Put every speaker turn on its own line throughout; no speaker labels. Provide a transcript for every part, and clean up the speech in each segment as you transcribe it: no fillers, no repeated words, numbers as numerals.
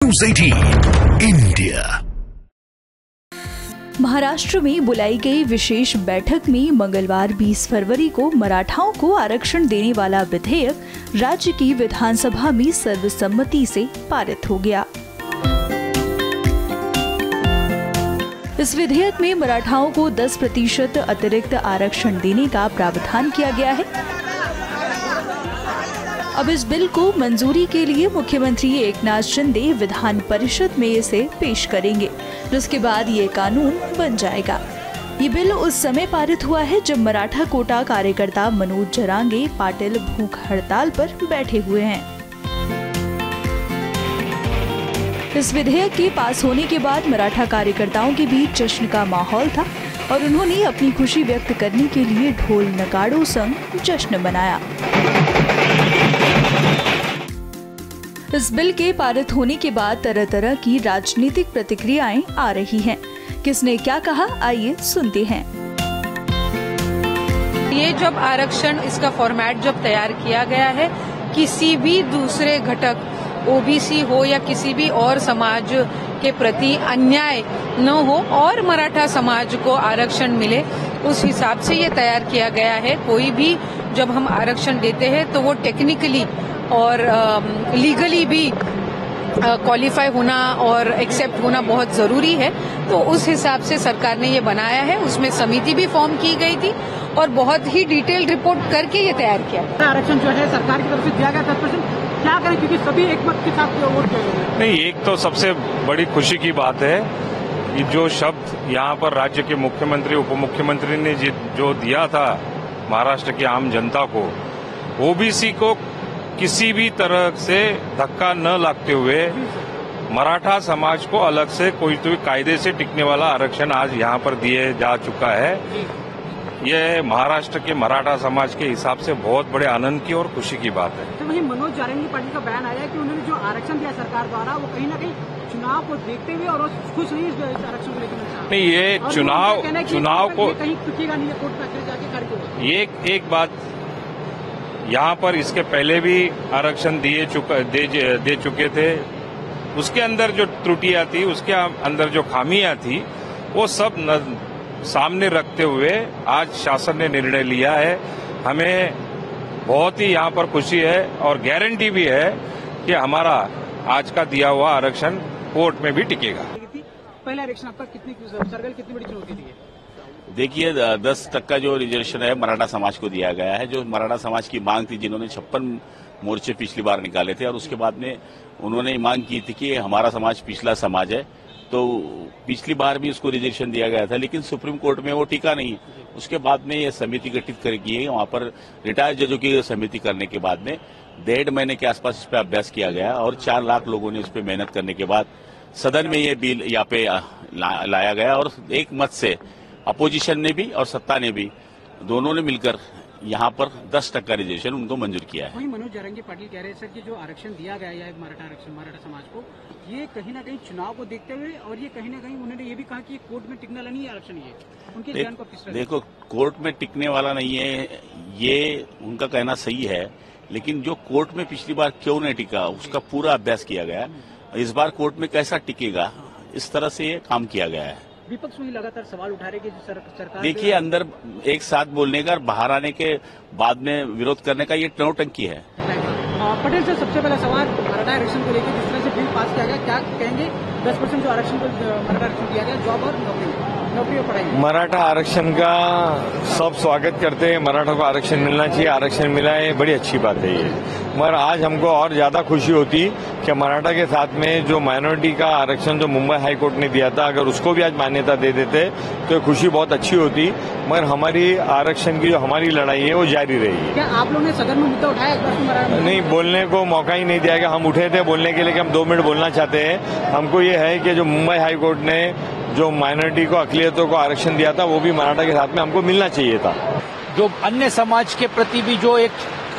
News 18 India.
Maharashtra में बुलाई गई विशेष बैठक में मंगलवार 20 फरवरी को मराठाओं को आरक्षण देने वाला विधेयक राज्य की विधानसभा में सर्वसम्मति से पारित हो गया। इस विधेयक में मराठाओं को 10% अतिरिक्त आरक्षण देने का प्रावधान किया गया है। अब इस बिल को मंजूरी के लिए मुख्यमंत्री एकनाथ शिंदे विधान परिषद में इसे पेश करेंगे, जिसके बाद ये कानून बन जाएगा। ये बिल उस समय पारित हुआ है जब मराठा कोटा कार्यकर्ता मनोज जरांगे पाटिल भूख हड़ताल पर बैठे हुए हैं। इस विधेयक के पास होने के बाद मराठा कार्यकर्ताओं के बीच जश्न का माहौल था और उन्होंने अपनी खुशी व्यक्त करने के लिए ढोल नगाड़ों संग जश्न मनाया। इस बिल के पारित होने के बाद तरह तरह की राजनीतिक प्रतिक्रियाएं आ रही हैं। किसने क्या कहा, आइए सुनते हैं।
ये जब आरक्षण इसका फॉर्मेट जब तैयार किया गया है, किसी भी दूसरे घटक ओबीसी हो या किसी भी और समाज के प्रति अन्याय न हो और मराठा समाज को आरक्षण मिले, उस हिसाब से ये तैयार किया गया है। कोई भी जब हम आरक्षण देते हैं तो वो टेक्निकली और लीगली भी क्वालिफाई होना और एक्सेप्ट होना बहुत जरूरी है। तो उस हिसाब से सरकार ने ये बनाया है। उसमें समिति भी फॉर्म की गई थी और बहुत ही डिटेल्ड रिपोर्ट करके ये तैयार किया।
आरक्षण जो है सरकार की तरफ से दिया गया 10%, क्या करें क्योंकि सभी एक मत के साथ वोट किए।
नहीं, एक तो सबसे बड़ी खुशी की बात है कि जो शब्द यहाँ पर राज्य के मुख्यमंत्री उप मुख्यमंत्री ने जो दिया था महाराष्ट्र की आम जनता को, ओबीसी को किसी भी तरह से धक्का न लगते हुए मराठा समाज को अलग से कोई तो कायदे से टिकने वाला आरक्षण आज यहाँ पर दिए जा चुका है। यह महाराष्ट्र के मराठा समाज के हिसाब से बहुत बड़े आनंद की और खुशी की बात है।
तो वहीं मनोज जारंगी पाटिल का बयान आया है कि उन्होंने जो आरक्षण दिया सरकार द्वारा वो कहीं न कहीं चुनाव को देखते हुए और खुश नहीं इस आरक्षण को लेकर।
नहीं, ये चुनाव को
कहीं चुकेगा नहीं, कोर्ट में जाके करके।
ये एक बात, यहाँ पर इसके पहले भी आरक्षण दे चुके थे। उसके अंदर जो त्रुटियां थी, उसके अंदर जो खामियां थी, वो सब सामने रखते हुए आज शासन ने निर्णय लिया है। हमें बहुत ही यहाँ पर खुशी है और गारंटी भी है कि हमारा आज का दिया हुआ आरक्षण कोर्ट में भी टिकेगा।
पहला आरक्षण आपका कितनी बड़ी चुनौती थी?
देखिए, 10% जो रिजर्वेशन है मराठा समाज को दिया गया है, जो मराठा समाज की मांग थी, जिन्होंने 56 मोर्चे पिछली बार निकाले थे और उसके बाद में उन्होंने मांग की थी कि हमारा समाज पिछला समाज है, तो पिछली बार भी उसको रिजर्वेशन दिया गया था, लेकिन सुप्रीम कोर्ट में वो टिका नहीं। उसके बाद में ये समिति गठित की है, वहां पर रिटायर्ड जजों की समिति करने के बाद में 1.5 महीने के आसपास इस पर अभ्यास किया गया और 4 लाख लोगों ने इस पर मेहनत करने के बाद सदन में ये बिल यहाँ पे लाया गया और एक मत से अपोजिशन ने भी और सत्ता ने भी दोनों ने मिलकर यहाँ पर 10% रिजर्वेशन उनको मंजूर किया है।
वहीं मनोज जारंगी पाटिल कह रहे हैं सर कि जो आरक्षण दिया गया है मराठा समाज को, ये कहीं ना कहीं चुनाव को देखते हुए और ये कहीं ना कहीं उन्होंने ये भी कहा कि कोर्ट में टिकने वाला नहीं है आरक्षण। ये उनके बयान को किस तरह
देखो, कोर्ट में टिकने वाला नहीं है, ये उनका कहना सही है, लेकिन जो कोर्ट में पिछली बार क्यों नहीं टिका उसका पूरा अभ्यास किया गया। इस बार कोर्ट में कैसा टिकेगा, इस तरह से ये काम किया गया है।
विपक्ष में लगातार सवाल उठा रहे कि सरकार,
देखिए, अंदर एक साथ बोलने का और बाहर आने के बाद में विरोध करने का ये नौटंकी है।
पटेल सर, सबसे पहला सवाल मराठा आरक्षण को लेकर जिस तरह से बिल पास किया गया, क्या कहेंगे? 10% जो आरक्षण को मराठा आरक्षण दिया गया, जॉब और नौकरी और पढ़ाई।
मराठा आरक्षण का सब स्वागत करते हैं। मराठा को आरक्षण मिलना चाहिए, आरक्षण मिला है, बड़ी अच्छी बात है ये। मगर आज हमको और ज्यादा खुशी होती कि मराठा के साथ में जो माइनॉरिटी का आरक्षण जो मुंबई हाई कोर्ट ने दिया था, अगर उसको भी आज मान्यता दे देते तो खुशी बहुत अच्छी होती। मगर हमारी आरक्षण की जो हमारी लड़ाई है वो जारी रहेगी।
क्या आप लोगों ने सदन में मुद्दा उठाया?
नहीं, बोलने को मौका ही नहीं दिया गया। हम उठे थे बोलने के लिए कि हम 2 मिनट बोलना चाहते हैं। हमको ये है कि जो मुंबई हाई कोर्ट ने जो माइनॉरिटी को, अकलियतों को आरक्षण दिया था, वो भी मराठा के साथ में हमको मिलना चाहिए था।
जो अन्य समाज के प्रति भी जो एक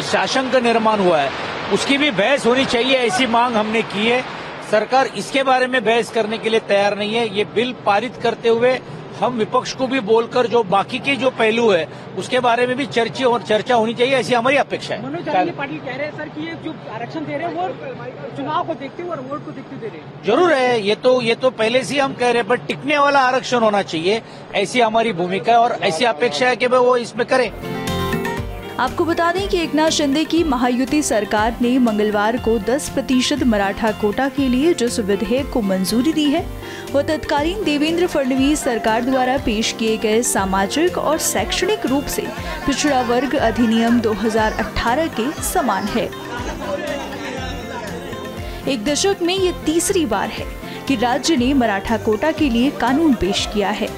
शासन का निर्माण हुआ है, उसकी भी बहस होनी चाहिए, ऐसी मांग हमने की है। सरकार इसके बारे में बहस करने के लिए तैयार नहीं है। ये बिल पारित करते हुए हम विपक्ष को भी बोलकर जो बाकी के जो पहलू है उसके बारे में भी चर्चा होनी चाहिए, ऐसी हमारी अपेक्षा है।
मनोज जारंगी पाटिल कह रहे हैं सर कि ये जो आरक्षण दे रहे हैं वो चुनाव को देखते हुए और वोट को देखते दे रहे हैं।
जरूर है, ये तो पहले से हम कह रहे हैं, पर टिकने वाला आरक्षण होना चाहिए, ऐसी हमारी भूमिका है और ऐसी अपेक्षा है कि वो इसमें करें।
आपको बता दें कि एकनाथ शिंदे की महायुति सरकार ने मंगलवार को 10% मराठा कोटा के लिए जिस विधेयक को मंजूरी दी है वह तत्कालीन देवेंद्र फडणवीस सरकार द्वारा पेश किए गए सामाजिक और शैक्षणिक रूप से पिछड़ा वर्ग अधिनियम 2018 के समान है। एक दशक में ये तीसरी बार है कि राज्य ने मराठा कोटा के लिए कानून पेश किया है।